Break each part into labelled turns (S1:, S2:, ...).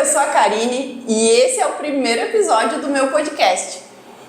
S1: sou a Karine e esse é o primeiro episódio do meu podcast.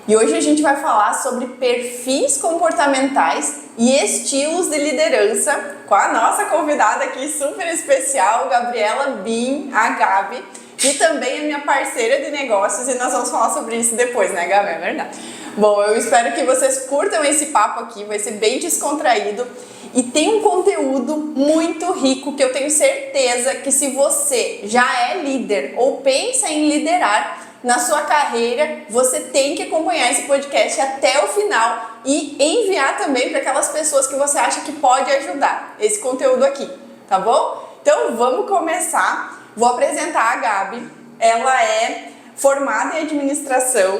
S1: E hoje a gente vai falar sobre perfis comportamentais e estilos de liderança com a nossa convidada aqui super especial, Gabriela Bin, a Gabi, que também é minha parceira de negócios e nós vamos falar sobre isso depois, né, Gabi? É verdade. Bom, eu espero que vocês curtam esse papo aqui, vai ser bem descontraído e tem um conteúdo muito rico que eu tenho certeza que se você já é líder ou pensa em liderar na sua carreira, você tem que acompanhar esse podcast até o final e enviar também para aquelas pessoas que você acha que pode ajudar esse conteúdo aqui, tá bom? Então vamos começar. Vou apresentar a Gabi. Ela é formada em administração,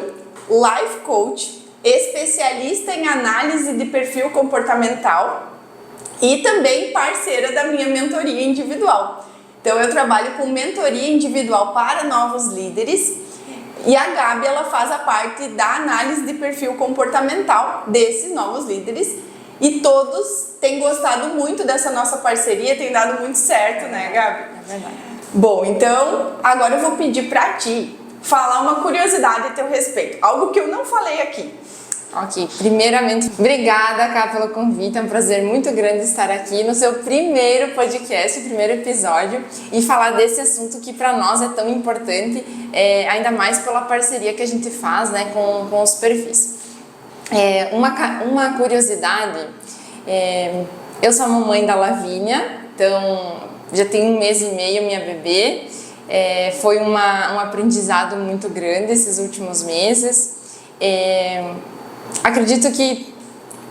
S1: life coach, especialista em análise de perfil comportamental e também parceira da minha mentoria individual. Então eu trabalho com mentoria individual para novos líderes e a Gabi ela faz a parte da análise de perfil comportamental desses novos líderes e todos têm gostado muito dessa nossa parceria, tem dado muito certo, né, Gabi?
S2: É verdade.
S1: Bom, então agora eu vou pedir para ti falar uma curiosidade a teu respeito, algo que eu não falei aqui.
S2: Ok, primeiramente, obrigada, Cá, pelo convite, é um prazer muito grande estar aqui no seu primeiro podcast, primeiro episódio e falar desse assunto que para nós é tão importante, ainda mais pela parceria que a gente faz, né, com os perfis. Uma curiosidade, eu sou a mamãe da Lavínia, então já tem 1 mês e meio minha bebê, foi um aprendizado muito grande esses últimos meses. Acredito que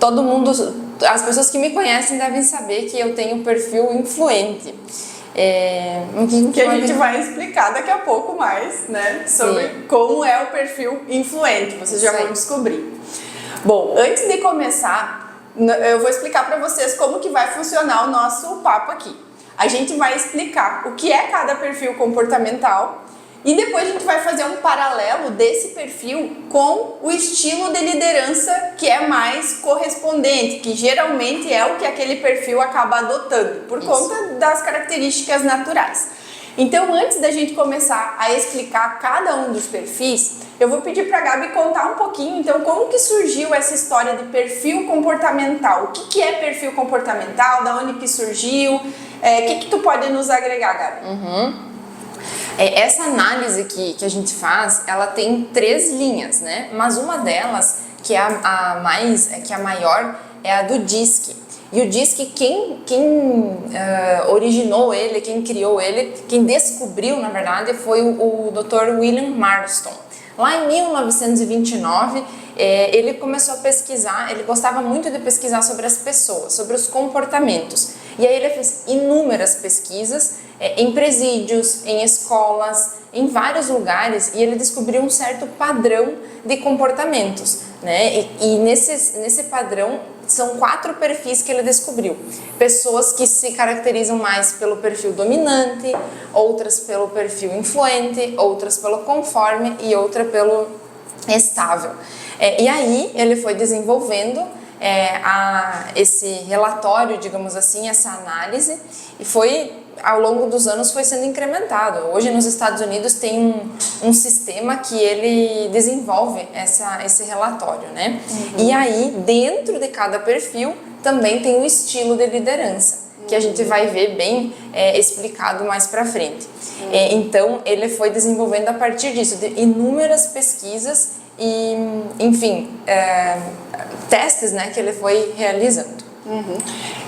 S2: todo mundo, as pessoas que me conhecem devem saber que eu tenho um perfil influente.
S1: Que a gente vai explicar daqui a pouco mais, né? Sobre como é o perfil influente, vocês já vão descobrir. Bom, antes de começar, eu vou explicar para vocês como que vai funcionar o nosso papo aqui. A gente vai explicar o que é cada perfil comportamental e depois a gente vai fazer um paralelo desse perfil com o estilo de liderança que é mais correspondente, que geralmente é o que aquele perfil acaba adotando, por conta das características naturais. Então, antes da gente começar a explicar cada um dos perfis, eu vou pedir para a Gabi contar um pouquinho, então, como que surgiu essa história de perfil comportamental? O que é perfil comportamental? Da onde que surgiu? O que tu pode nos agregar, Gabi?
S2: Essa análise que a gente faz, ela tem 3 linhas, né? Mas uma delas, que é a maior, é a do DISC. E o DISC, quem originou ele, quem criou ele, quem descobriu, na verdade, foi o Dr. William Marston. Lá em 1929, ele começou a pesquisar, ele gostava muito de pesquisar sobre as pessoas, sobre os comportamentos. E aí ele fez inúmeras pesquisas em presídios, em escolas, em vários lugares, e ele descobriu um certo padrão de comportamentos, né? E nesse padrão são 4 perfis que ele descobriu. Pessoas que se caracterizam mais pelo perfil dominante, outras pelo perfil influente, outras pelo conforme e outra pelo estável. E aí ele foi desenvolvendo esse relatório, digamos assim, essa análise, e ao longo dos anos foi sendo incrementado. Hoje nos Estados Unidos tem um sistema que ele desenvolve esse relatório, né? E aí dentro de cada perfil também tem o estilo de liderança, que a gente vai ver bem explicado mais pra frente. Então ele foi desenvolvendo a partir disso, de inúmeras pesquisas e, enfim, testes, né, que ele foi realizando.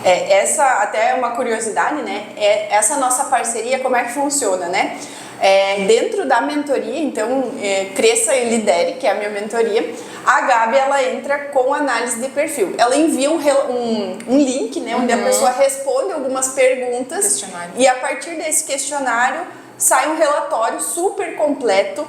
S1: Essa até é uma curiosidade, né? Essa nossa parceria, como é que funciona, né? Dentro da mentoria, então, Cresça e Lidere, que é a minha mentoria, a Gabi, ela entra com análise de perfil. Ela envia um link, né, onde a pessoa responde algumas perguntas e a partir desse questionário sai um relatório super completo,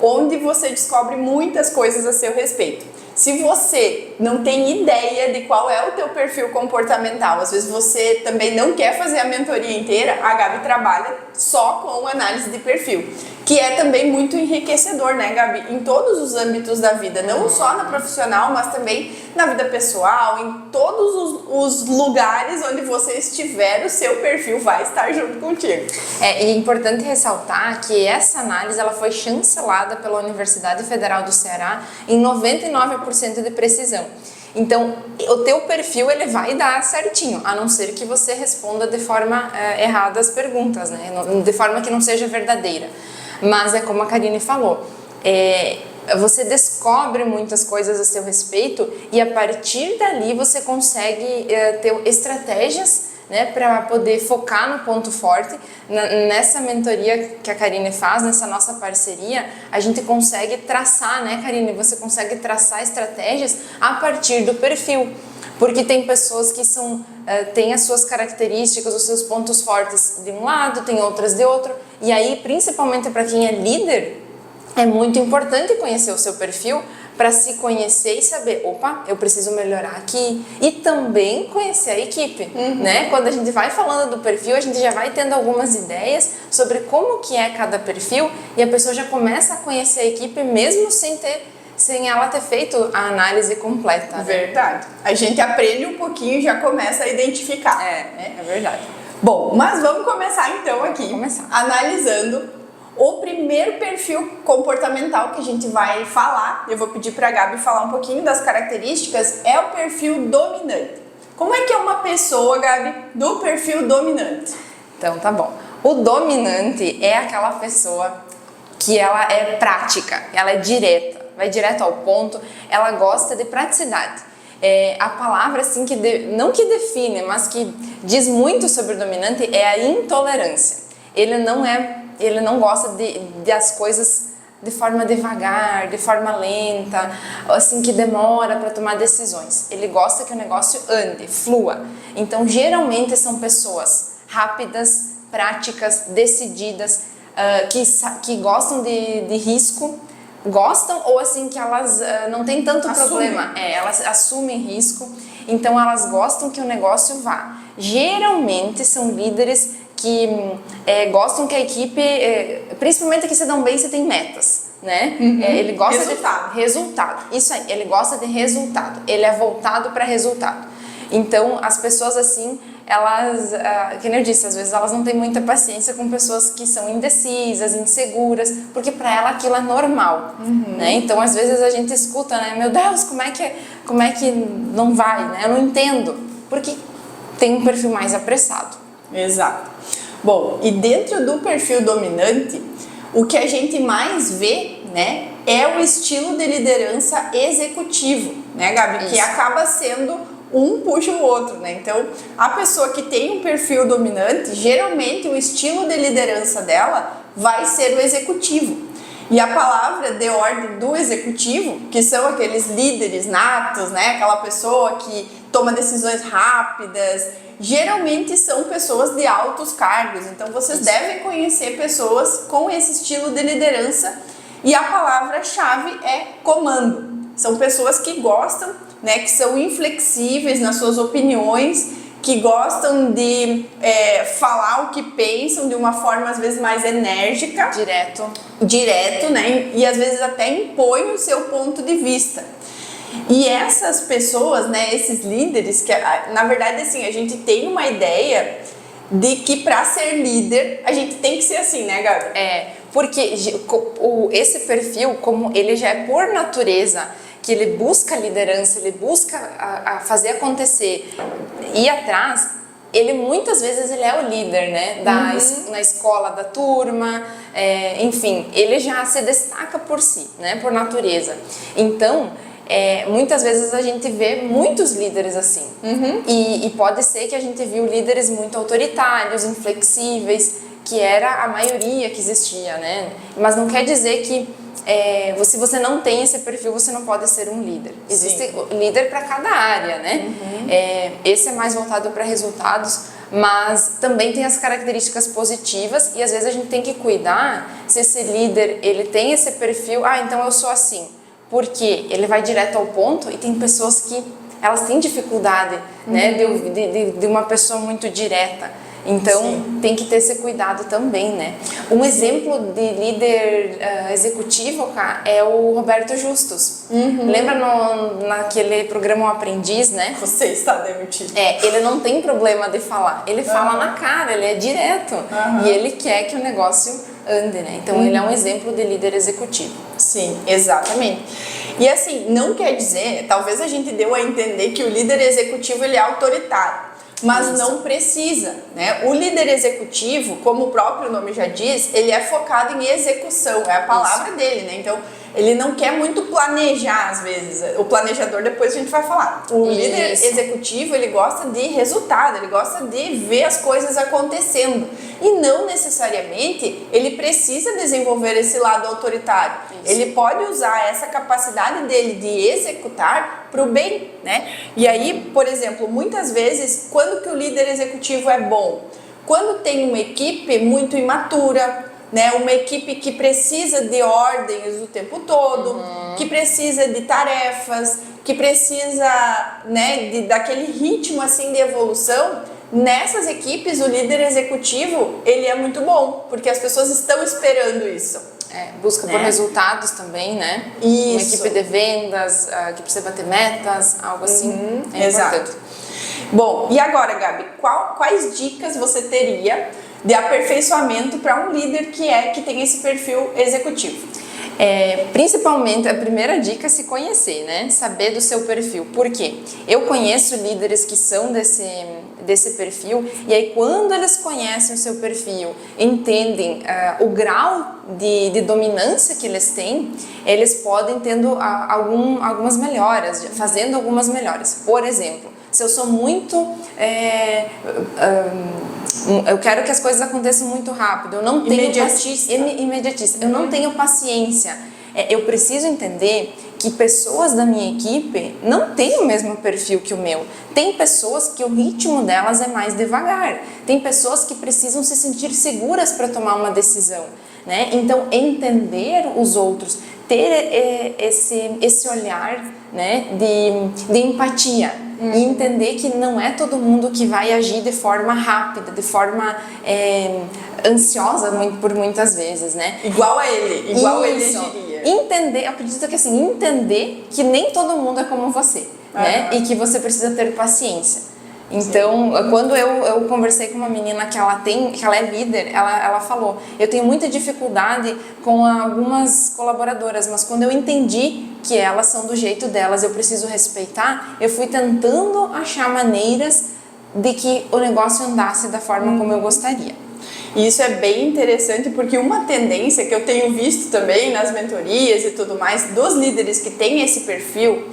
S1: onde você descobre muitas coisas a seu respeito. se você não tem ideia de qual é o teu perfil comportamental, às vezes você também não quer fazer a mentoria inteira, a Gabi trabalha só com análise de perfil, que é também muito enriquecedor, né, Gabi? Em todos os âmbitos da vida, não só na profissional, mas também na vida pessoal, em todos os lugares onde você estiver, o seu perfil vai estar junto contigo.
S2: E é importante ressaltar que essa análise ela foi chancelada pela Universidade Federal do Ceará em 99% de precisão. Então, o teu perfil ele vai dar certinho, a não ser que você responda de forma errada as perguntas, né? De forma que não seja verdadeira. Mas é como a Karine falou, você descobre muitas coisas a seu respeito e a partir dali você consegue ter estratégias, né, para poder focar no ponto forte. Nessa mentoria que a Karine faz, nessa nossa parceria, a gente consegue traçar, né, Karine? Você consegue traçar estratégias a partir do perfil. Porque tem pessoas que têm as suas características, os seus pontos fortes de um lado, tem outras de outro. E aí, principalmente para quem é líder, é muito importante conhecer o seu perfil para se conhecer e saber, opa, eu preciso melhorar aqui. E também conhecer a equipe, né? Quando a gente vai falando do perfil, a gente já vai tendo algumas ideias sobre como que é cada perfil e a pessoa já começa a conhecer a equipe mesmo sem ela ter feito a análise completa. Né?
S1: Verdade. A gente aprende um pouquinho e já começa a identificar.
S2: É verdade.
S1: Bom, mas vamos começar então aqui, analisando o primeiro perfil comportamental que a gente vai falar. Eu vou pedir para a Gabi falar um pouquinho das características, é o perfil dominante. Como é que é uma pessoa, Gabi, do perfil dominante?
S2: Então, tá bom. O dominante é aquela pessoa que ela é prática, ela é direta, vai direto ao ponto, ela gosta de praticidade. A palavra assim não que define, mas que diz muito sobre o dominante é a intolerância. Ele não gosta de as coisas de forma devagar, de forma lenta, assim que demora para tomar decisões. Ele gosta que o negócio ande, flua. Então, geralmente são pessoas rápidas, práticas, decididas, que gostam de risco, gostam ou assim que elas não tem tanto problema, elas assumem risco, então elas gostam que o negócio vá. Geralmente são líderes que gostam que a equipe, principalmente que se dão bem, se tem metas, né? Ele gosta de resultado. Isso aí, ele gosta de resultado. Ele é voltado para resultado. Então, as pessoas assim, elas, que nem eu disse, às vezes elas não têm muita paciência com pessoas que são indecisas, inseguras, porque para ela aquilo é normal, né? Então, às vezes a gente escuta, né? Meu Deus, como é que não vai, né? Eu não entendo, porque tem um perfil mais apressado.
S1: Exato. Bom, e dentro do perfil dominante, o que a gente mais vê, né, é o estilo de liderança executivo, né, Gabi?
S2: Isso.
S1: Que acaba sendo um puxa o outro, né? Então, a pessoa que tem um perfil dominante, geralmente o estilo de liderança dela vai ser o executivo. E a palavra de ordem do executivo, que são aqueles líderes natos, né? Aquela pessoa que toma decisões rápidas, geralmente são pessoas de altos cargos. Então, vocês devem conhecer pessoas com esse estilo de liderança. E a palavra-chave é comando. São pessoas que gostam, né? Que são inflexíveis nas suas opiniões, que gostam de falar o que pensam de uma forma às vezes mais enérgica, direto, né? E às vezes até impõe o seu ponto de vista. E essas pessoas, né, esses líderes, que na verdade assim, a gente tem uma ideia de que para ser líder a gente tem que ser assim, né, Gabi?
S2: Porque esse perfil, como ele já é por natureza, que ele busca liderança, ele busca a fazer acontecer, ir atrás, ele muitas vezes ele é o líder, né, na escola da turma, enfim, ele já se destaca por si, né, por natureza. Então, muitas vezes a gente vê muitos líderes assim, e pode ser que a gente viu líderes muito autoritários, inflexíveis, que era a maioria que existia, né, mas não quer dizer que se você não tem esse perfil, você não pode ser um líder. Existe líder para cada área, né? Esse é mais voltado para resultados, mas também tem as características positivas e às vezes a gente tem que cuidar se esse líder ele tem esse perfil, então eu sou assim. porque ele vai direto ao ponto e tem pessoas que elas têm dificuldade, né, de uma pessoa muito direta. Então, tem que ter esse cuidado também, né? Um exemplo de líder executivo, cara, é o Roberto Justus. Lembra naquele programa O Aprendiz, né?
S1: Você está demitido.
S2: Ele não tem problema de falar. Ele fala na cara, ele é direto. E ele quer que o negócio ande, né? Então, ele é um exemplo de líder executivo.
S1: Sim, exatamente. E assim, não quer dizer, talvez a gente deu a entender que o líder executivo ele é autoritário. Mas não precisa, né? O líder executivo, como o próprio nome já diz, ele é focado em execução, é a palavra dele, né? Então, ele não quer muito planejar, às vezes. O planejador, depois a gente vai falar. O líder executivo, ele gosta de resultado, ele gosta de ver as coisas acontecendo. E não necessariamente ele precisa desenvolver esse lado autoritário. Ele pode usar essa capacidade dele de executar para o bem, né? E aí, por exemplo, muitas vezes, quando que o líder executivo é bom? Quando tem uma equipe muito imatura, né, uma equipe que precisa de ordens o tempo todo, que precisa de tarefas, que precisa, né, daquele ritmo assim de evolução. Nessas equipes, o líder executivo, ele é muito bom, porque as pessoas estão esperando isso.
S2: Busca por resultados também, né?
S1: Isso.
S2: Uma equipe de vendas, que precisa bater metas, algo assim.
S1: Exato.
S2: Importante.
S1: Bom, e agora, Gabi, quais dicas você teria de aperfeiçoamento para um líder que tem esse perfil executivo?
S2: Principalmente, a primeira dica é se conhecer, né? Saber do seu perfil. Por quê? Eu conheço líderes que são desse perfil, e aí quando eles conhecem o seu perfil, entendem o grau de dominância que eles têm, eles podem tendo algumas melhoras, fazendo algumas melhoras. Por exemplo, se eu sou muito... eu quero que as coisas aconteçam muito rápido, eu não tenho imediatista, eu não tenho paciência. Eu preciso entender que pessoas da minha equipe não têm o mesmo perfil que o meu. Tem pessoas que o ritmo delas é mais devagar. Tem pessoas que precisam se sentir seguras para tomar uma decisão, né? Então, entender os outros, ter esse olhar, né, de empatia. E entender que não é todo mundo que vai agir de forma rápida, de forma ansiosa por muitas vezes, né?
S1: Igual ele agiria.
S2: Entender, eu acredito que assim, entender que nem todo mundo é como você, né? E que você precisa ter paciência. Então, quando eu conversei com uma menina que ela é líder, ela falou, eu tenho muita dificuldade com algumas colaboradoras, mas quando eu entendi que elas são do jeito delas, eu preciso respeitar, eu fui tentando achar maneiras de que o negócio andasse da forma como eu gostaria.
S1: E isso é bem interessante, porque uma tendência que eu tenho visto também nas mentorias e tudo mais, dos líderes que têm esse perfil,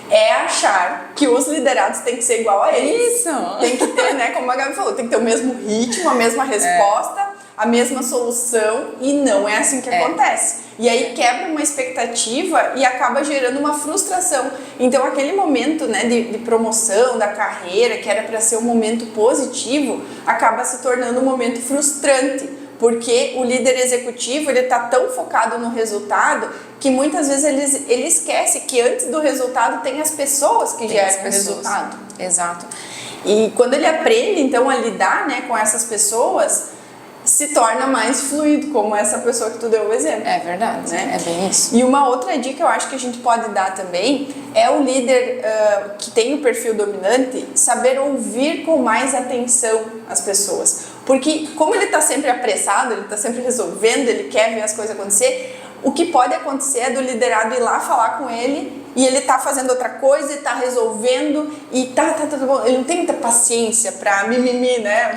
S1: é achar que os liderados têm que ser igual a eles.
S2: Isso!
S1: Tem que ter, né, como a Gabi falou, tem que ter o mesmo ritmo, a mesma resposta, a mesma solução, e não é assim que acontece. E aí quebra uma expectativa e acaba gerando uma frustração. Então aquele momento, né, de promoção da carreira, que era para ser um momento positivo, acaba se tornando um momento frustrante. Porque o líder executivo, ele está tão focado no resultado que muitas vezes ele esquece que antes do resultado tem as pessoas que geram o resultado.
S2: Exato.
S1: E quando ele aprende, então, a lidar, né, com essas pessoas, se torna mais fluido, como essa pessoa que tu deu o exemplo.
S2: É verdade, né? É bem isso.
S1: E uma outra dica eu acho que a gente pode dar também é o líder que tem o perfil dominante saber ouvir com mais atenção as pessoas. Porque como ele está sempre apressado, ele está sempre resolvendo, ele quer ver as coisas acontecer, o que pode acontecer é do liderado ir lá falar com ele e ele tá fazendo outra coisa, está resolvendo e tá bom. Ele não tem muita paciência para mimimi, né?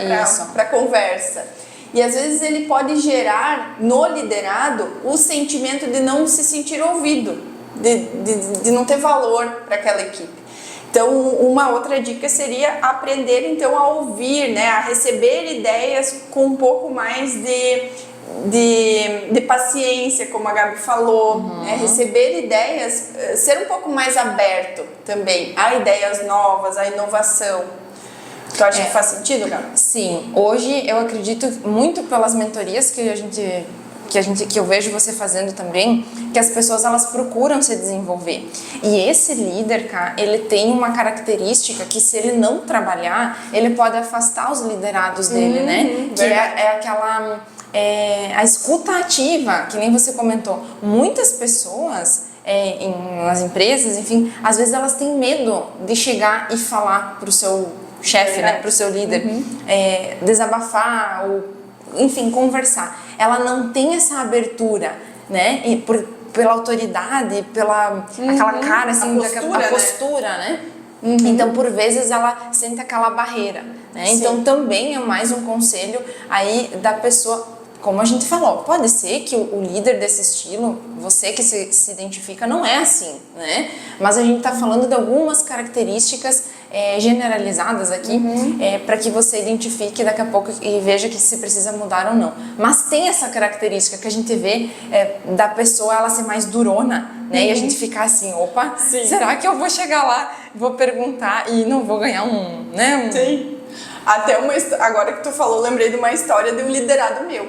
S1: Para conversa. E às vezes ele pode gerar no liderado o sentimento de não se sentir ouvido, de não ter valor para aquela equipe. Então, uma outra dica seria aprender então a ouvir, né, a receber ideias com um pouco mais de paciência, como a Gabi falou, né, receber ideias, ser um pouco mais aberto também a ideias novas, a inovação. Tu acha que faz sentido, Gabi?
S2: Sim, hoje eu acredito muito pelas mentorias que a gente que eu vejo você fazendo também, que as pessoas elas procuram se desenvolver. E esse líder, cara, ele tem uma característica que se ele não trabalhar, ele pode afastar os liderados dele, né? Que é aquela a escuta ativa, que nem você comentou. Muitas pessoas nas empresas, enfim, às vezes elas têm medo de chegar e falar pro seu chefe, né, pro seu líder, desabafar ou, enfim, conversar. Ela não tem essa abertura, né, e pela autoridade, pela aquela cara, assim, a postura, né? Então, por vezes, ela sente aquela barreira, né? Então, também é mais um conselho aí da pessoa. Como a gente falou, pode ser que o líder desse estilo, você que se identifica, não é assim, né? Mas a gente tá falando de algumas características generalizadas aqui, para que você identifique daqui a pouco e veja que se precisa mudar ou não. Mas tem essa característica que a gente vê da pessoa ela ser mais durona, né? E a gente ficar assim, opa, será que eu vou chegar lá, vou perguntar e não vou ganhar né?
S1: Sim. Até agora que tu falou, lembrei de uma história de um liderado meu.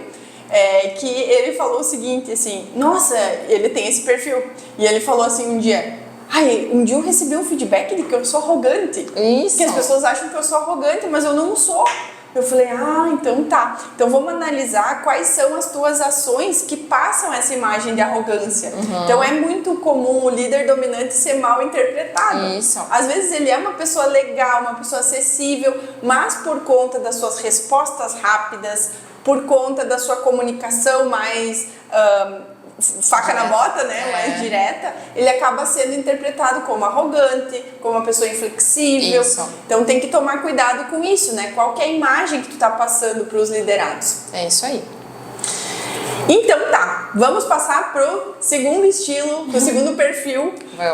S1: Que ele falou o seguinte, assim, nossa, ele tem esse perfil. E ele falou assim um dia, um dia eu recebi um feedback de que eu sou arrogante.
S2: Isso.
S1: Que as pessoas acham que eu sou arrogante, mas eu não sou. Eu falei, então tá. Então vamos analisar quais são as tuas ações que passam essa imagem de arrogância. Então é muito comum o líder dominante ser mal interpretado.
S2: Isso.
S1: Às vezes ele é uma pessoa legal, uma pessoa acessível, mas por conta das suas respostas rápidas, por conta da sua comunicação mais faca na bota, né, mais direta, ele acaba sendo interpretado como arrogante, como uma pessoa inflexível.
S2: Isso.
S1: Então tem que tomar cuidado com isso, né? Qual que é a imagem que tu tá passando para os liderados?
S2: É isso aí.
S1: Então tá, vamos passar pro segundo estilo, pro segundo perfil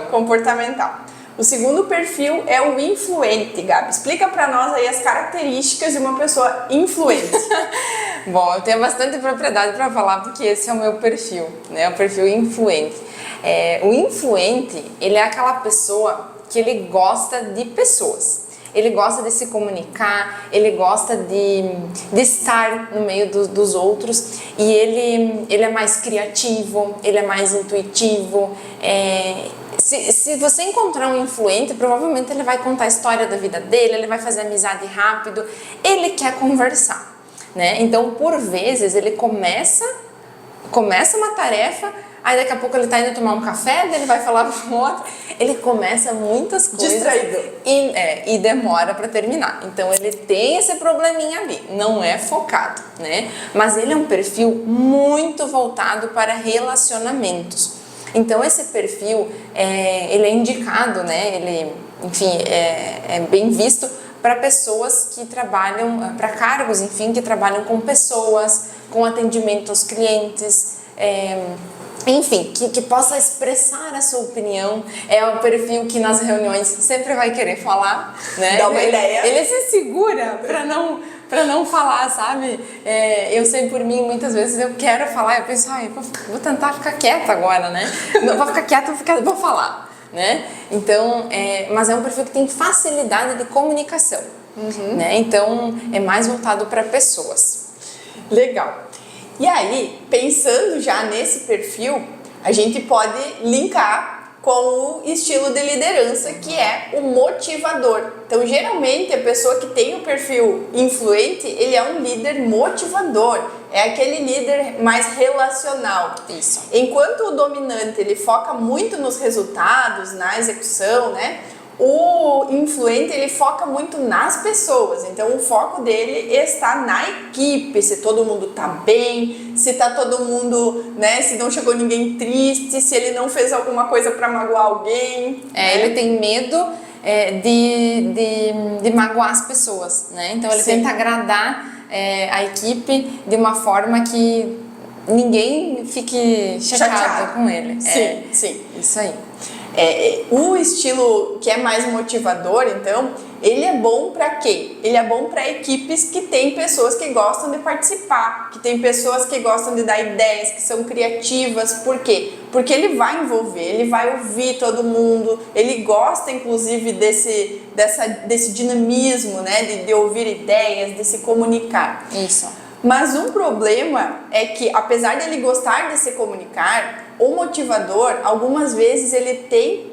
S1: comportamental. O segundo perfil é o influente, Gabi. Explica pra nós aí as características de uma pessoa influente.
S2: Bom, eu tenho bastante propriedade para falar porque esse é o meu perfil, né? O perfil influente. O influente, ele é aquela pessoa que ele gosta de pessoas. Ele gosta de se comunicar, ele gosta de estar no meio dos outros e ele é mais criativo, ele é mais intuitivo. Se você encontrar um influente, provavelmente ele vai contar a história da vida dele, ele vai fazer amizade rápido, ele quer conversar, né? Então, por vezes, ele começa uma tarefa, aí daqui a pouco ele tá indo tomar um café, daí ele vai falar pro outro, ele começa muitas coisas
S1: distraído
S2: e demora para terminar. Então ele tem esse probleminha ali, não é focado, né? Mas ele é um perfil muito voltado para relacionamentos. Então esse perfil ele é indicado, né? Ele, enfim, é bem visto para pessoas que trabalham, para cargos, enfim, que trabalham com pessoas, com atendimento aos clientes. Enfim, que possa expressar a sua opinião. É o perfil que nas reuniões sempre vai querer falar, né?
S1: Dá uma ideia.
S2: Ele se segura para não falar, sabe? Eu sei por mim, muitas vezes eu quero falar, eu penso, vou tentar ficar quieta agora, né? Não vou ficar quieta, vou falar, né? Então, mas é um perfil que tem facilidade de comunicação, né? Então, é mais voltado para pessoas.
S1: Legal. E aí, pensando já nesse perfil, a gente pode linkar com o estilo de liderança, que é o motivador. Então, geralmente, a pessoa que tem o perfil influente, ele é um líder motivador. É aquele líder mais relacional.
S2: Isso.
S1: Enquanto o dominante, ele foca muito nos resultados, na execução, né? O influente, ele foca muito nas pessoas, então o foco dele está na equipe, se todo mundo tá bem, se tá todo mundo, né, se não chegou ninguém triste, se ele não fez alguma coisa para magoar alguém.
S2: Ele tem medo de magoar as pessoas, né? Então ele tenta agradar a equipe de uma forma que ninguém fique chateado com ele.
S1: Sim.
S2: Isso aí.
S1: O estilo que é mais motivador, então, ele é bom para quem? Ele é bom para equipes que tem pessoas que gostam de participar, que tem pessoas que gostam de dar ideias, que são criativas. Por quê? Porque ele vai envolver, ele vai ouvir todo mundo, ele gosta, inclusive, desse dinamismo, né? De ouvir ideias, de se comunicar.
S2: Isso.
S1: Mas um problema é que, apesar dele gostar de se comunicar, o motivador, algumas vezes, ele tem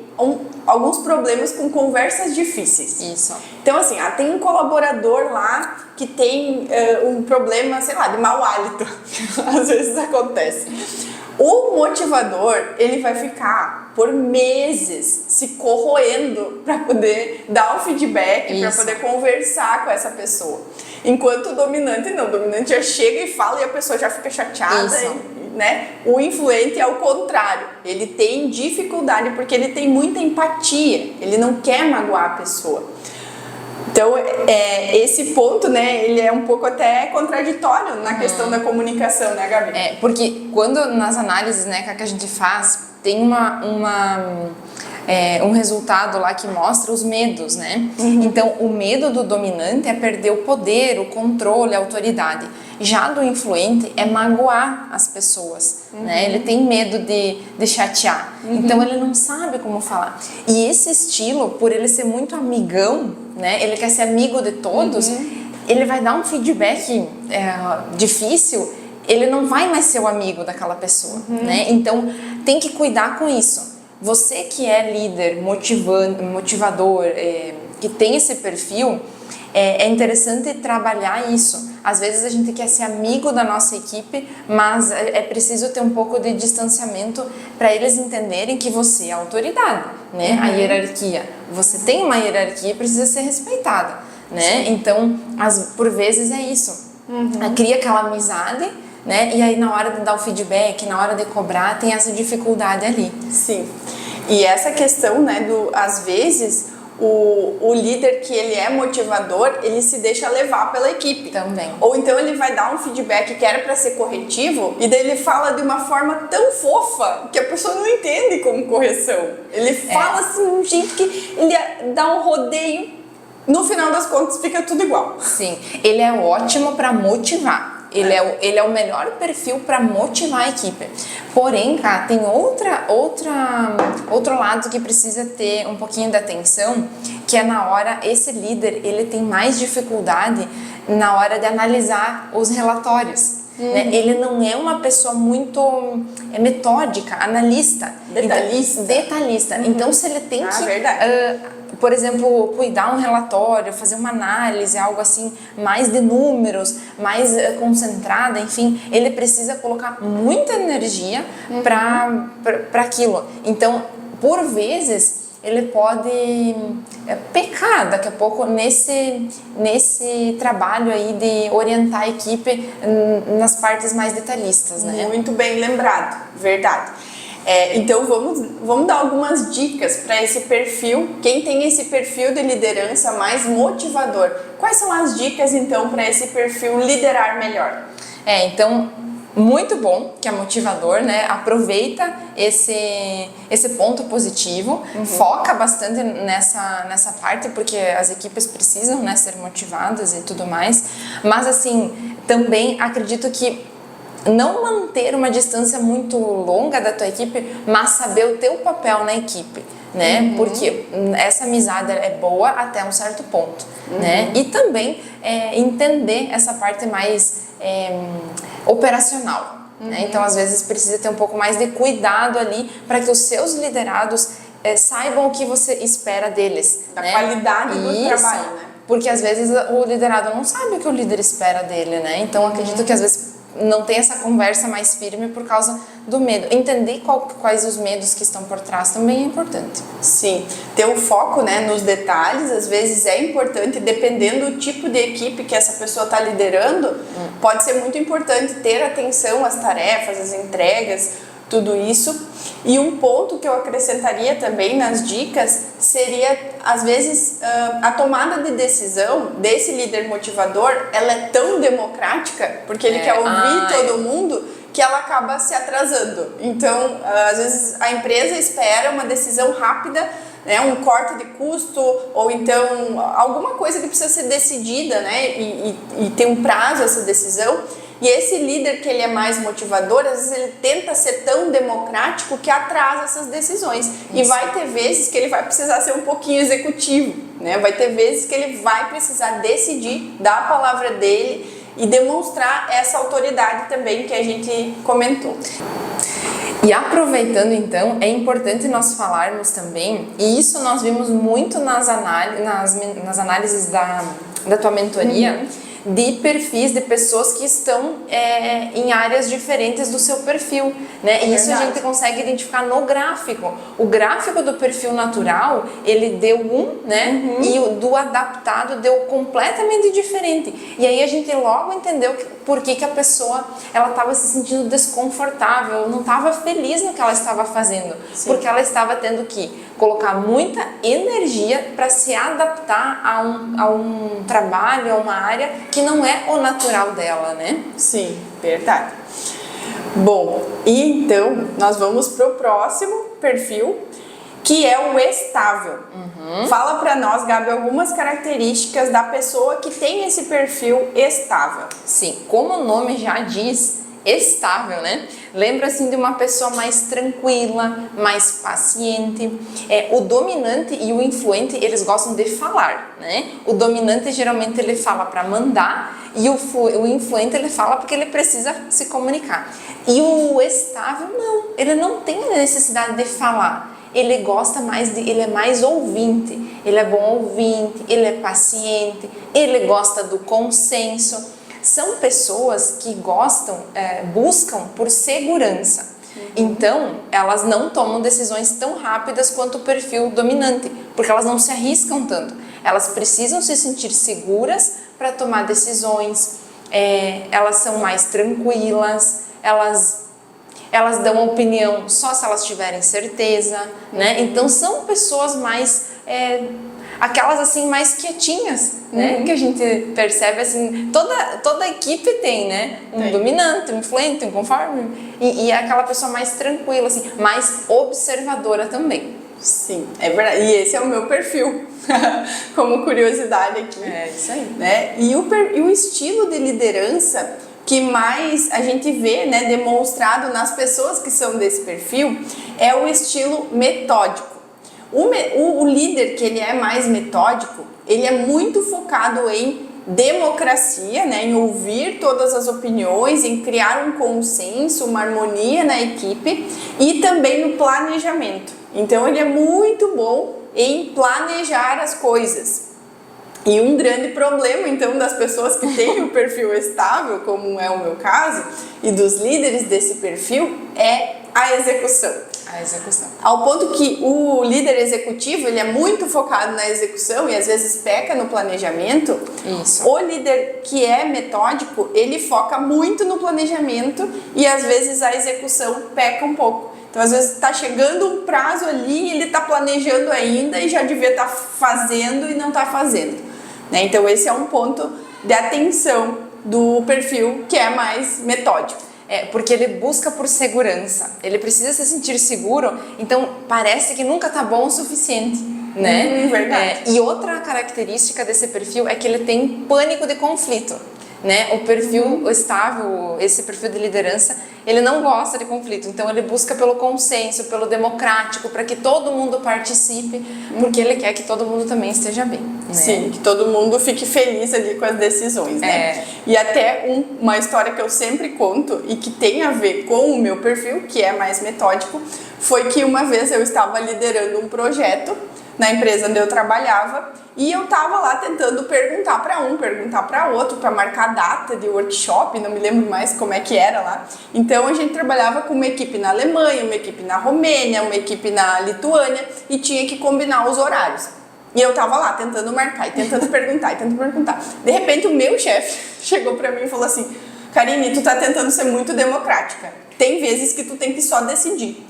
S1: alguns problemas com conversas difíceis.
S2: Isso.
S1: Então, assim, tem um colaborador lá que tem um problema, sei lá, de mau hálito. Às vezes acontece. O motivador, ele vai ficar por meses se corroendo para poder dar o feedback, para poder conversar com essa pessoa. Enquanto o dominante não, o dominante já chega e fala e a pessoa já fica chateada, né? O influente é o contrário, ele tem dificuldade porque ele tem muita empatia, ele não quer magoar a pessoa. Então, esse ponto, né, ele é um pouco até contraditório na questão da comunicação, né, Gabi?
S2: Porque quando nas análises, né, que a gente faz, tem um resultado lá que mostra os medos, né? Então, o medo do dominante é perder o poder, o controle, a autoridade. Já do influente é magoar as pessoas, né? Ele tem medo de chatear, então ele não sabe como falar. E esse estilo, por ele ser muito amigão, né? Ele quer ser amigo de todos, ele vai dar um feedback difícil, ele não vai mais ser o amigo daquela pessoa, né? Então, tem que cuidar com isso. Você que é líder, motivador, que tem esse perfil, é interessante trabalhar isso. Às vezes a gente quer ser amigo da nossa equipe, mas é preciso ter um pouco de distanciamento para eles entenderem que você é a autoridade, né? A hierarquia. Você tem uma hierarquia e precisa ser respeitada, né? Então, por vezes é isso. Cria aquela amizade, né? E aí na hora de dar o feedback, na hora de cobrar, tem essa dificuldade ali.
S1: Sim. E essa questão, né, às vezes o líder que ele é motivador, ele se deixa levar pela equipe.
S2: Também.
S1: Ou então ele vai dar um feedback que era para ser corretivo e daí ele fala de uma forma tão fofa que a pessoa não entende como correção. Ele fala assim, de um jeito que ele dá um rodeio. No final das contas fica tudo igual.
S2: Sim, ele é ótimo para motivar. Ele é o melhor perfil para motivar a equipe. Porém, cara, tem outro lado que precisa ter um pouquinho de atenção, que é na hora, esse líder, ele tem mais dificuldade na hora de analisar os relatórios. Né? Ele não é uma pessoa muito metódica, analista. Detalhista. Então, se ele tem que... por exemplo, cuidar um relatório, fazer uma análise, algo assim, mais de números, mais concentrada, enfim, ele precisa colocar muita energia para aquilo. Então, por vezes, ele pode pecar daqui a pouco nesse trabalho aí de orientar a equipe nas partes mais detalhistas, né?
S1: Muito bem lembrado, verdade. Então vamos dar algumas dicas para esse perfil, quem tem esse perfil de liderança mais motivador. Quais são as dicas então para esse perfil liderar melhor?
S2: Então, muito bom que é motivador, né? Aproveita esse ponto positivo, foca bastante nessa parte, porque as equipes precisam, né, ser motivadas e tudo mais. Mas assim, também acredito que não manter uma distância muito longa da tua equipe, mas saber o teu papel na equipe, né? Porque essa amizade é boa até um certo ponto, né? E também entender essa parte mais operacional, né? Então, às vezes, precisa ter um pouco mais de cuidado ali para que os seus liderados saibam o que você espera deles.
S1: Da qualidade do trabalho, né?
S2: Porque, às vezes, o liderado não sabe o que o líder espera dele, né? Então, acredito que, às vezes, não tem essa conversa mais firme por causa do medo. Entender quais os medos que estão por trás também é importante.
S1: Sim, ter um foco, né, nos detalhes, às vezes é importante, dependendo do tipo de equipe que essa pessoa está liderando, pode ser muito importante ter atenção às tarefas, às entregas, tudo isso. E um ponto que eu acrescentaria também nas dicas seria, às vezes, a tomada de decisão desse líder motivador, ela é tão democrática, porque ele quer ouvir todo mundo, que ela acaba se atrasando. Então, às vezes, a empresa espera uma decisão rápida, né, um corte de custo, ou então alguma coisa que precisa ser decidida, né, e tem um prazo essa decisão. E esse líder que ele é mais motivador, às vezes ele tenta ser tão democrático que atrasa essas decisões. Isso. E vai ter vezes que ele vai precisar ser um pouquinho executivo, né? Vai ter vezes que ele vai precisar decidir, dar a palavra dele e demonstrar essa autoridade também que a gente comentou.
S2: E aproveitando então, é importante nós falarmos também, e isso nós vimos muito nas análises da tua mentoria, de perfis de pessoas que estão em áreas diferentes do seu perfil, né? E isso a gente consegue identificar no gráfico. O gráfico do perfil natural, ele deu né? E o do adaptado deu completamente diferente. E aí a gente logo entendeu por que a pessoa ela estava se sentindo desconfortável, não estava feliz no que ela estava fazendo, porque ela estava tendo que colocar muita energia para se adaptar a um trabalho, a uma área que não é o natural dela, né?
S1: Sim, verdade. Bom, e então nós vamos para o próximo perfil, que é o estável. Fala para nós, Gabi, algumas características da pessoa que tem esse perfil estável.
S2: Sim, como o nome já diz, estável, né? Lembra assim de uma pessoa mais tranquila, mais paciente. O dominante e o influente, eles gostam de falar, né? O dominante geralmente ele fala para mandar e o influente ele fala porque ele precisa se comunicar. E o estável não, ele não tem a necessidade de falar. Ele gosta mais ele é mais ouvinte, ele é bom ouvinte, ele é paciente, ele gosta do consenso. São pessoas que buscam por segurança. Então, elas não tomam decisões tão rápidas quanto o perfil dominante, porque elas não se arriscam tanto. Elas precisam se sentir seguras para tomar decisões, elas são mais tranquilas, elas dão opinião só se elas tiverem certeza, né? Então, são pessoas mais... aquelas assim mais quietinhas, né? Que a gente percebe assim, toda a equipe tem, né? Um dominante, um influente, um conforme e aquela pessoa mais tranquila, assim, mais observadora também.
S1: Sim, é verdade. E esse é o meu perfil, como curiosidade aqui.
S2: É isso aí.
S1: Né? E o estilo de liderança que mais a gente vê, né, demonstrado nas pessoas que são desse perfil é o estilo metódico. O líder que ele é mais metódico, ele é muito focado em democracia, né, em ouvir todas as opiniões, em criar um consenso, uma harmonia na equipe e também no planejamento. Então ele é muito bom em planejar as coisas. E um grande problema, então, das pessoas que têm o perfil estável, como é o meu caso, e dos líderes desse perfil, é a execução.
S2: A execução.
S1: Ao ponto que o líder executivo, ele é muito focado na execução e às vezes peca no planejamento.
S2: Isso.
S1: O líder que é metódico, ele foca muito no planejamento e às vezes a execução peca um pouco. Então, às vezes está chegando um prazo ali, ele está planejando ainda e já devia estar fazendo e não está fazendo. Né? Então, esse é um ponto de atenção do perfil que é mais metódico.
S2: Porque ele busca por segurança, ele precisa se sentir seguro, então parece que nunca tá bom o suficiente, né?
S1: Verdade.
S2: E outra característica desse perfil é que ele tem pânico de conflito, né? O perfil estável, esse perfil de liderança, ele não gosta de conflito, então ele busca pelo consenso, pelo democrático, para que todo mundo participe, porque ele quer que todo mundo também esteja bem. Né?
S1: Sim, que todo mundo fique feliz ali com as decisões, né? E até uma história que eu sempre conto e que tem a ver com o meu perfil, que é mais metódico, foi que uma vez eu estava liderando um projeto na empresa onde eu trabalhava e eu estava lá tentando perguntar para um, perguntar para outro, para marcar data de workshop, não me lembro mais como é que era lá. Então a gente trabalhava com uma equipe na Alemanha, uma equipe na Romênia, uma equipe na Lituânia e tinha que combinar os horários. E eu tava lá tentando marcar e tentando perguntar e tentando perguntar. De repente o meu chefe chegou para mim e falou assim: Karine, tu tá tentando ser muito democrática. Tem vezes que tu tem que só decidir.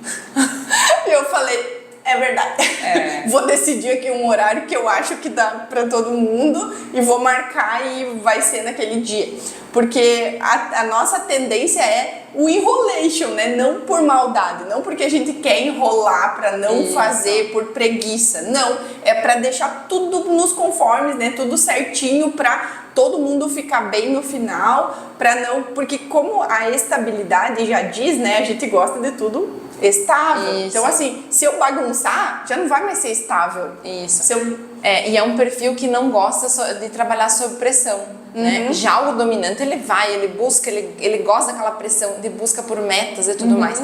S1: E eu falei: é verdade. Vou decidir aqui um horário que eu acho que dá para todo mundo e vou marcar e vai ser naquele dia. Porque a nossa tendência é o enrolation, né? Não por maldade, não porque a gente quer enrolar para não fazer por preguiça. Não, é para deixar tudo nos conformes, né? Tudo certinho para todo mundo ficar bem no final, para não, porque como a estabilidade já diz, né? A gente gosta de tudo estável.
S2: Isso.
S1: Então, assim, se eu bagunçar, já não vai mais ser estável.
S2: Isso.
S1: Se eu...
S2: E é um perfil que não gosta de trabalhar sob pressão, né? Já o dominante, ele vai, ele busca, ele gosta daquela pressão de busca por metas e tudo mais.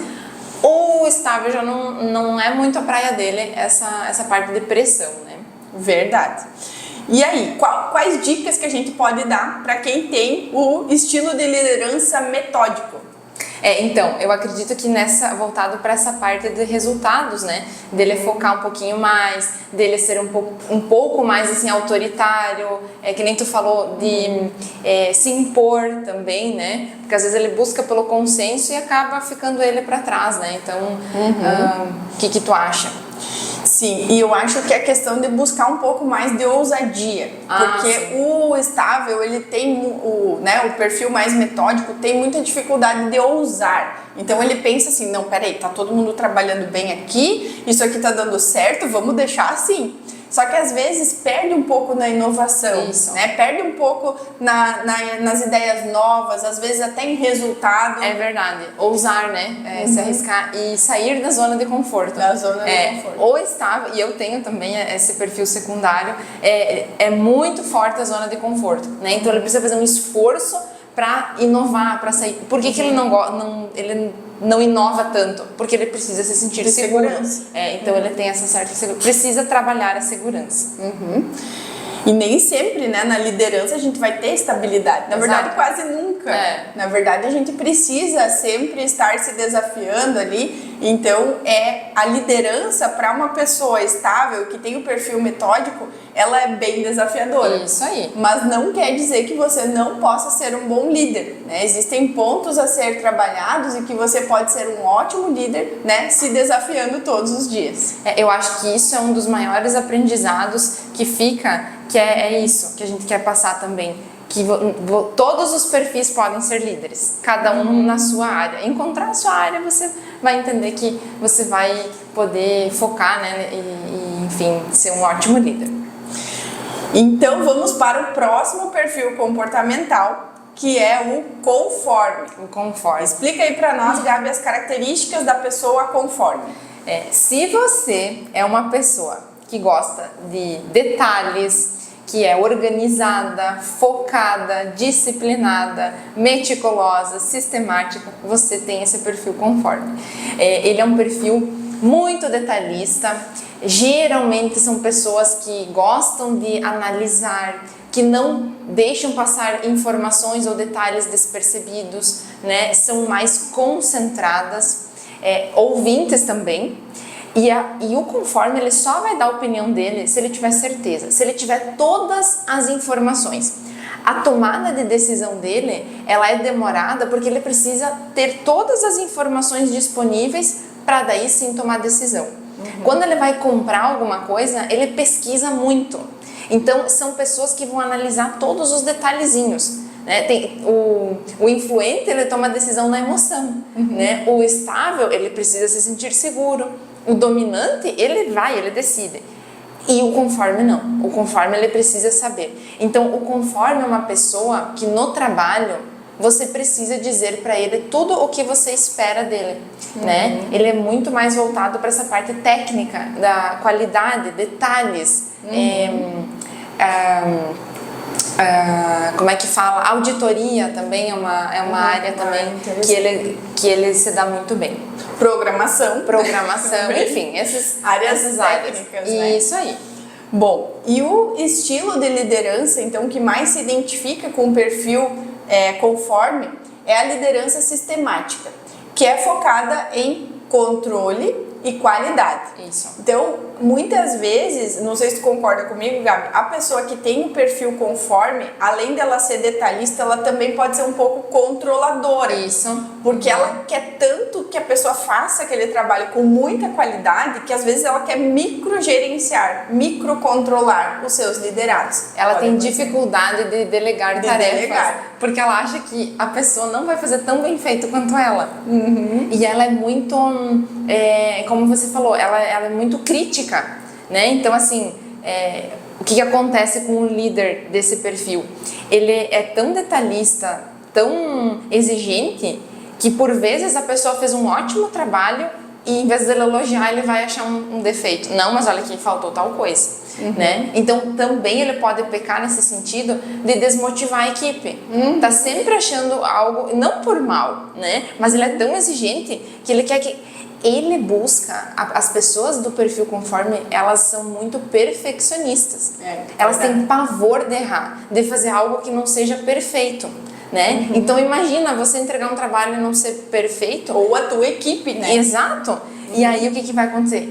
S2: O estável já não é muito a praia dele, essa parte de pressão, né?
S1: Verdade. E aí, quais dicas que a gente pode dar para quem tem o estilo de liderança metódico?
S2: Então, eu acredito que voltado para essa parte de resultados, né? Dele focar um pouquinho mais, dele ser um pouco mais assim autoritário, que nem tu falou, de se impor também, né? Porque às vezes ele busca pelo consenso e acaba ficando ele para trás, né? Então, o que tu acha?
S1: Sim, e eu acho que é questão de buscar um pouco mais de ousadia, porque
S2: sim.
S1: o estável, ele tem o perfil mais metódico tem muita dificuldade de ousar. Então ele pensa assim, não, peraí, tá todo mundo trabalhando bem aqui, isso aqui tá dando certo, vamos deixar assim. Só que às vezes perde um pouco na inovação, né? Perde um pouco nas ideias novas, às vezes até em resultado.
S2: É verdade, ousar, né? Se arriscar e sair da zona de conforto.
S1: Da zona de conforto.
S2: Ou estável, e eu tenho também esse perfil secundário, é muito forte a zona de conforto, né? Então ele precisa fazer um esforço para inovar, para sair. Por que ele não inova tanto? Porque ele precisa se sentir seguro. Então ele tem essa certa segurança. Precisa trabalhar a segurança.
S1: E nem sempre, né, na liderança a gente vai ter estabilidade. Na verdade, quase nunca. Na verdade, a gente precisa sempre estar se desafiando ali. Então, a liderança para uma pessoa estável, que tem o perfil metódico, ela é bem desafiadora.
S2: Isso aí.
S1: Mas não quer dizer que você não possa ser um bom líder, né? Existem pontos a ser trabalhados e que você pode ser um ótimo líder, né, se desafiando todos os dias.
S2: Eu acho que isso é um dos maiores aprendizados que fica, que é isso que a gente quer passar também, que todos os perfis podem ser líderes, cada um na sua área. Encontrar a sua área, você vai entender que você vai poder focar, né, e enfim, ser um ótimo líder.
S1: Então vamos para o próximo perfil comportamental, que é o conforme.
S2: O conforme.
S1: Explica aí para nós, Gabi, as características da pessoa conforme.
S2: Se você é uma pessoa que gosta de detalhes, que é organizada, focada, disciplinada, meticulosa, sistemática, você tem esse perfil conforme. Ele é um perfil muito detalhista. Geralmente são pessoas que gostam de analisar, que não deixam passar informações ou detalhes despercebidos, né? São mais concentradas, ouvintes também. E o conforme, ele só vai dar a opinião dele se ele tiver certeza, se ele tiver todas as informações. A tomada de decisão dele, ela é demorada porque ele precisa ter todas as informações disponíveis para daí sim tomar decisão. Quando ele vai comprar alguma coisa, ele pesquisa muito. Então, são pessoas que vão analisar todos os detalhezinhos. Né? O influente, ele toma decisão na emoção. Né? O estável, ele precisa se sentir seguro. O dominante, ele decide. E o conforme não. O conforme, ele precisa saber. Então, o conforme é uma pessoa que no trabalho você precisa dizer para ele tudo o que você espera dele, né? Ele é muito mais voltado para essa parte técnica, da qualidade, detalhes, como é que fala? Auditoria também é uma área também que ele se dá muito bem.
S1: Programação,
S2: enfim, essas
S1: áreas
S2: áreas.
S1: Técnicas, né?
S2: Isso aí.
S1: Bom, e o estilo de liderança, então, que mais se identifica com o perfil conforme é a liderança sistemática, que é focada em controle e qualidade.
S2: Isso.
S1: Então, muitas vezes, não sei se tu concorda comigo, Gabi, a pessoa que tem um perfil conforme, além dela ser detalhista, ela também pode ser um pouco controladora.
S2: Isso.
S1: Porque ela quer tanto que a pessoa faça aquele trabalho com muita qualidade, que às vezes ela quer microgerenciar, microcontrolar os seus liderados.
S2: Ela tem dificuldade de delegar tarefas, porque ela acha que a pessoa não vai fazer tão bem feito quanto ela. E ela é muito, como você falou, ela é muito crítica, né? Então, assim, o que acontece com o líder desse perfil? Ele é tão detalhista, tão exigente, que por vezes a pessoa fez um ótimo trabalho e em vez dele elogiar, ele vai achar um defeito. Não, mas olha aqui, faltou tal coisa, né? Então, também ele pode pecar nesse sentido de desmotivar a equipe. Tá sempre achando algo, não por mal, né? Mas ele é tão exigente que ele quer que... Ele busca, as pessoas do perfil conforme, elas são muito perfeccionistas. Elas têm pavor de errar, de fazer algo que não seja perfeito. Né? Então imagina você entregar um trabalho e não ser perfeito.
S1: Ou a tua equipe, né?
S2: Exato. E aí o que vai acontecer?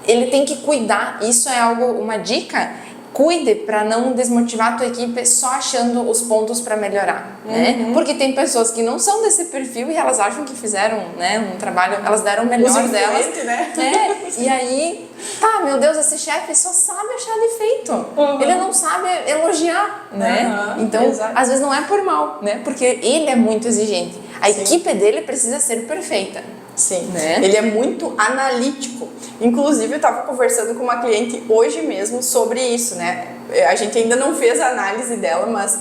S2: Ele tem que cuidar, isso é uma dica, cuide para não desmotivar a tua equipe só achando os pontos para melhorar, né? Porque tem pessoas que não são desse perfil e elas acham que fizeram, né, um trabalho, elas deram o melhor delas,
S1: né?
S2: E aí, tá, meu Deus, esse chefe só sabe achar defeito, ele não sabe elogiar, né? Então, às vezes não é por mal, né? Porque ele é muito exigente, a equipe dele precisa ser perfeita.
S1: Sim, né? Ele é muito analítico. Inclusive, eu estava conversando com uma cliente hoje mesmo sobre isso, né? A gente ainda não fez a análise dela, mas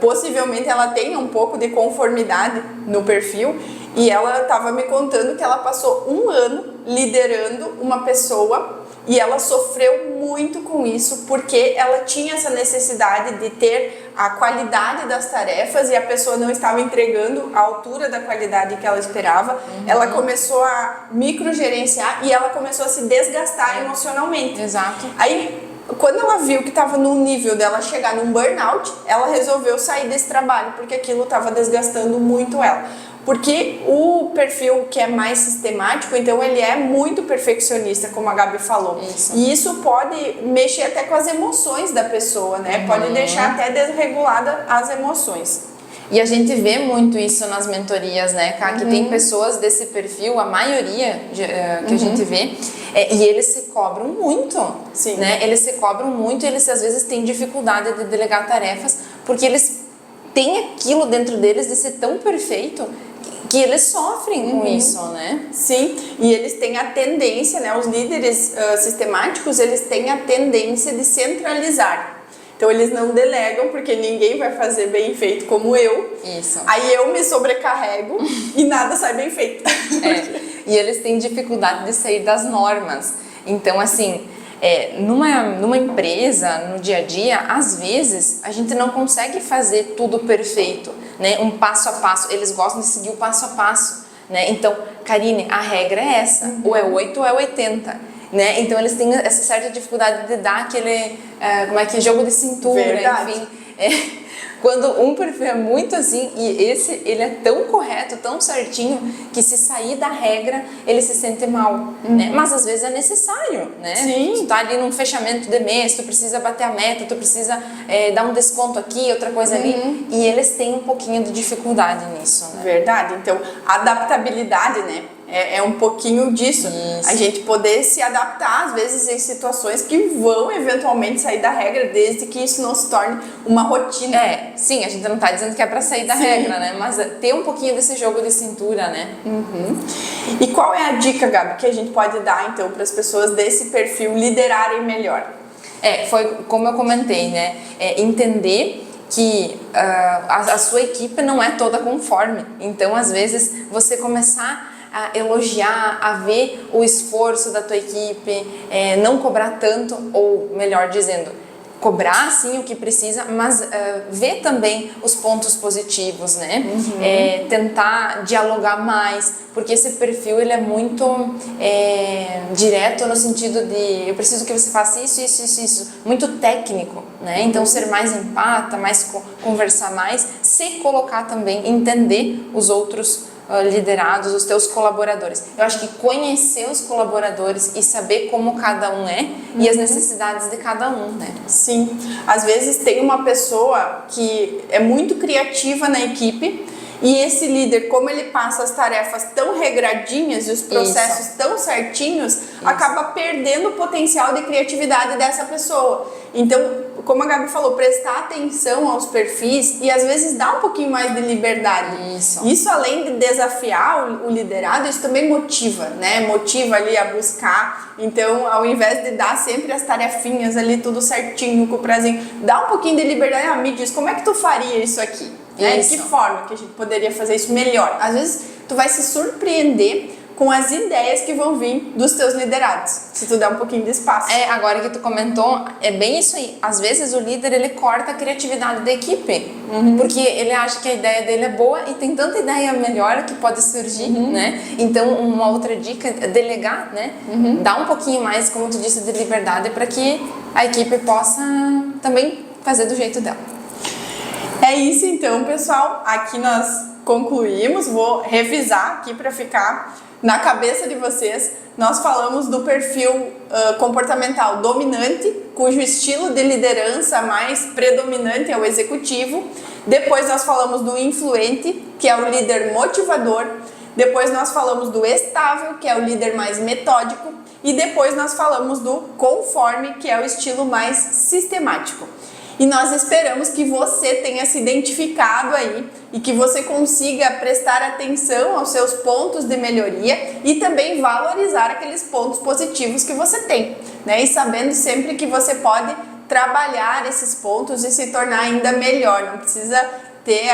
S1: possivelmente ela tenha um pouco de conformidade no perfil. E ela estava me contando que ela passou 1 ano liderando uma pessoa e ela sofreu muito com isso porque ela tinha essa necessidade de ter a qualidade das tarefas e a pessoa não estava entregando a altura da qualidade que ela esperava. Ela começou a microgerenciar e ela começou a se desgastar emocionalmente.
S2: Exato.
S1: Aí, quando ela viu que estava no nível dela chegar num burnout, ela resolveu sair desse trabalho porque aquilo estava desgastando muito ela. Porque o perfil que é mais sistemático, então ele é muito perfeccionista, como a Gabi falou.
S2: Isso.
S1: E isso pode mexer até com as emoções da pessoa, né? Pode deixar até desregulada as emoções.
S2: E a gente vê muito isso nas mentorias, né, Ká? Que tem pessoas desse perfil, a maioria que a gente vê, e eles se cobram muito.
S1: Sim.
S2: Né? Eles se cobram muito e eles às vezes têm dificuldade de delegar tarefas, porque eles têm aquilo dentro deles de ser tão perfeito que eles sofrem com isso, né?
S1: Sim, e eles têm a tendência, né, os líderes sistemáticos, eles têm a tendência de centralizar. Então eles não delegam porque ninguém vai fazer bem feito como eu.
S2: Isso.
S1: Aí eu me sobrecarrego e nada sai bem feito.
S2: E eles têm dificuldade de sair das normas. Então, assim, numa empresa, no dia a dia, às vezes a gente não consegue fazer tudo perfeito, né? Um passo a passo. Eles gostam de seguir o passo a passo, né? Então, Karine, a regra é essa: ou é 8 ou é 80. Né? Então eles têm essa certa dificuldade de dar aquele jogo de cintura.
S1: Verdade.
S2: Enfim, quando um perfil é muito assim e esse ele é tão correto, tão certinho, que se sair da regra ele se sente mal, né? Mas às vezes é necessário, né?
S1: Sim.
S2: Tu tá ali num fechamento de mês, tu precisa bater a meta, tu precisa dar um desconto aqui, outra coisa ali, e eles têm um pouquinho de dificuldade nisso, né?
S1: Verdade. Então, adaptabilidade, né? É um pouquinho disso.
S2: Isso.
S1: A gente poder se adaptar, às vezes, em situações que vão eventualmente sair da regra, desde que isso não se torne uma rotina.
S2: Sim, a gente não tá dizendo que é pra sair da regra, né? Mas ter um pouquinho desse jogo de cintura, né?
S1: E qual é a dica, Gabi, que a gente pode dar, então, para as pessoas desse perfil liderarem melhor?
S2: Foi como eu comentei, né? Entender que a sua equipe não é toda conforme. Então, às vezes, você começar a elogiar, a ver o esforço da tua equipe, não cobrar tanto, ou melhor dizendo, cobrar sim o que precisa, mas ver também os pontos positivos, né? Tentar dialogar mais, porque esse perfil ele é muito direto no sentido de eu preciso que você faça isso, muito técnico, né? Então ser mais empata, mais conversar mais, se colocar também, entender os outros liderados, os teus colaboradores. Eu acho que conhecer os colaboradores e saber como cada um é e as necessidades de cada um, né?
S1: Sim, às vezes tem uma pessoa que é muito criativa na equipe e esse líder, como ele passa as tarefas tão regradinhas e os processos tão certinhos, acaba perdendo o potencial de criatividade dessa pessoa. Então, como a Gabi falou, prestar atenção aos perfis e às vezes dar um pouquinho mais de liberdade. Isso além de desafiar o liderado, isso também motiva, né? Motiva ali a buscar. Então, ao invés de dar sempre as tarefinhas ali tudo certinho, com o prazinho, dá um pouquinho de liberdade. Me diz, como é que tu faria isso aqui? De que forma que a gente poderia fazer isso melhor? Às vezes tu vai se surpreender com as ideias que vão vir dos teus liderados, se tu der um pouquinho de espaço.
S2: Agora que tu comentou, é bem isso aí. Às vezes o líder, ele corta a criatividade da equipe, porque ele acha que a ideia dele é boa e tem tanta ideia melhor que pode surgir, né? Então, uma outra dica é delegar, né? Dar um pouquinho mais, como tu disse, de liberdade para que a equipe possa também fazer do jeito dela.
S1: É isso então, pessoal. Aqui nós concluímos. Vou revisar aqui para ficar na cabeça de vocês. Nós falamos do perfil comportamental dominante, cujo estilo de liderança mais predominante é o executivo. Depois nós falamos do influente, que é o líder motivador. Depois nós falamos do estável, que é o líder mais metódico. E depois nós falamos do conforme, que é o estilo mais sistemático. E nós esperamos que você tenha se identificado aí e que você consiga prestar atenção aos seus pontos de melhoria e também valorizar aqueles pontos positivos que você tem, né? E sabendo sempre que você pode trabalhar esses pontos e se tornar ainda melhor. Não precisa ter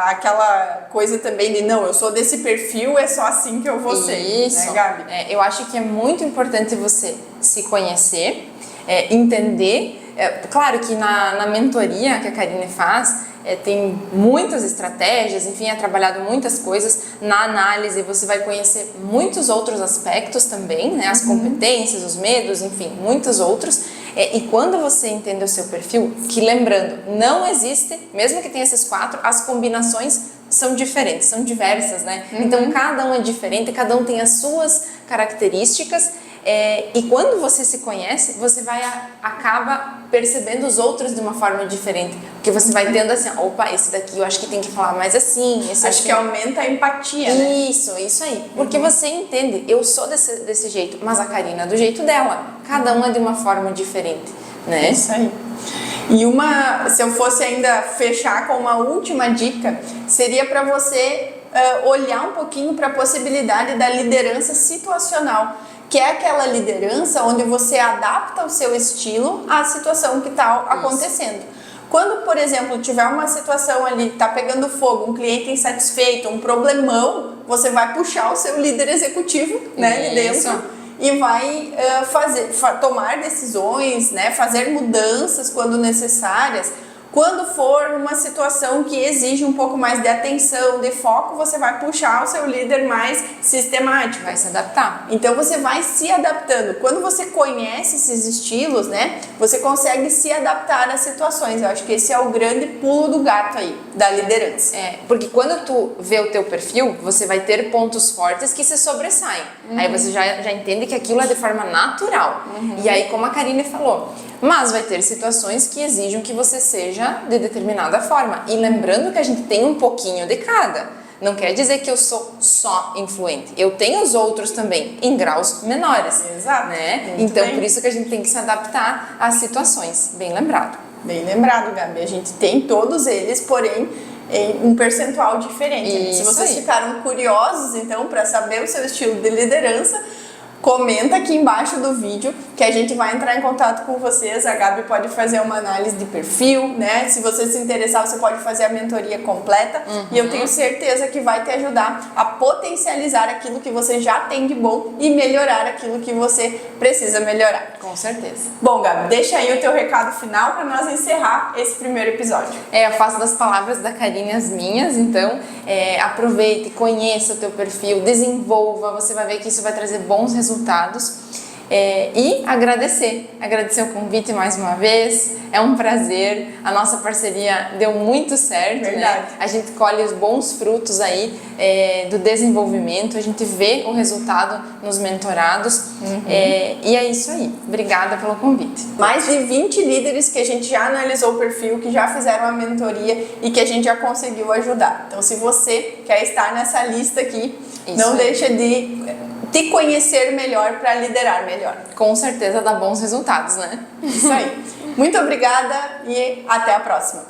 S1: aquela coisa também de não, eu sou desse perfil, é só assim que eu vou ser.
S2: Isso,
S1: né, Gabi?
S2: Eu acho que é muito importante você se conhecer, entender. Claro que na mentoria que a Karine faz, tem muitas estratégias, enfim, é trabalhado muitas coisas. Na análise você vai conhecer muitos outros aspectos também, né? As competências, os medos, enfim, muitos outros. E quando você entende o seu perfil, que lembrando, não existe, mesmo que tenha esses 4, as combinações são diferentes, são diversas, né? Então cada um é diferente, cada um tem as suas características. E quando você se conhece, você acaba percebendo os outros de uma forma diferente. Porque você vai tendo assim, opa, esse daqui eu acho que tem que falar mais assim. Esse
S1: acho que aumenta a empatia, né?
S2: Isso aí. Porque você entende, eu sou desse jeito, mas a Karina é do jeito dela. Cada uma é de uma forma diferente, né?
S1: Isso aí. E se eu fosse ainda fechar com uma última dica, seria para você olhar um pouquinho para a possibilidade da liderança situacional, que é aquela liderança onde você adapta o seu estilo à situação que está acontecendo. Quando, por exemplo, tiver uma situação ali que está pegando fogo, um cliente insatisfeito, um problemão, você vai puxar o seu líder executivo, né, de dentro e vai tomar decisões, né, fazer mudanças quando necessárias. Quando for uma situação que exige um pouco mais de atenção, de foco, você vai puxar o seu líder mais sistemático.
S2: Vai se adaptar.
S1: Então você vai se adaptando. Quando você conhece esses estilos, né, você consegue se adaptar às situações. Eu acho que esse é o grande pulo do gato aí, da liderança.
S2: Porque quando tu vê o teu perfil, você vai ter pontos fortes que se sobressaem. Aí você já entende que aquilo é de forma natural. E aí, como a Karine falou, mas vai ter situações que exigem que você seja de determinada forma. E lembrando que a gente tem um pouquinho de cada. Não quer dizer que eu sou só influente. Eu tenho os outros também, em graus menores.
S1: Exato.
S2: Né? Então, por isso que a gente tem que se adaptar às situações. Bem lembrado.
S1: Bem lembrado, Gabi. A gente tem todos eles, porém, em um percentual diferente. Se vocês ficaram curiosos, então, para saber o seu estilo de liderança, comenta aqui embaixo do vídeo que a gente vai entrar em contato com vocês. A Gabi pode fazer uma análise de perfil, né? Se você se interessar, você pode fazer a mentoria completa. E eu tenho certeza que vai te ajudar a potencializar aquilo que você já tem de bom e melhorar aquilo que você precisa melhorar.
S2: Com certeza.
S1: Bom, Gabi, deixa aí o teu recado final para nós encerrar esse primeiro episódio.
S2: Eu faço das palavras da Karine as minhas, então aproveite, conheça o teu perfil, desenvolva, você vai ver que isso vai trazer bons resultados. E agradecer o convite mais uma vez, é um prazer, a nossa parceria deu muito certo,
S1: Verdade.
S2: né? A gente colhe os bons frutos aí do desenvolvimento, a gente vê o resultado nos mentorados, e é isso aí, obrigada pelo convite.
S1: Mais de 20 líderes que a gente já analisou o perfil, que já fizeram a mentoria e que a gente já conseguiu ajudar. Então, se você quer estar nessa lista aqui, não deixa de te conhecer melhor para liderar melhor.
S2: Com certeza dá bons resultados, né?
S1: Isso aí. Muito obrigada e até a próxima.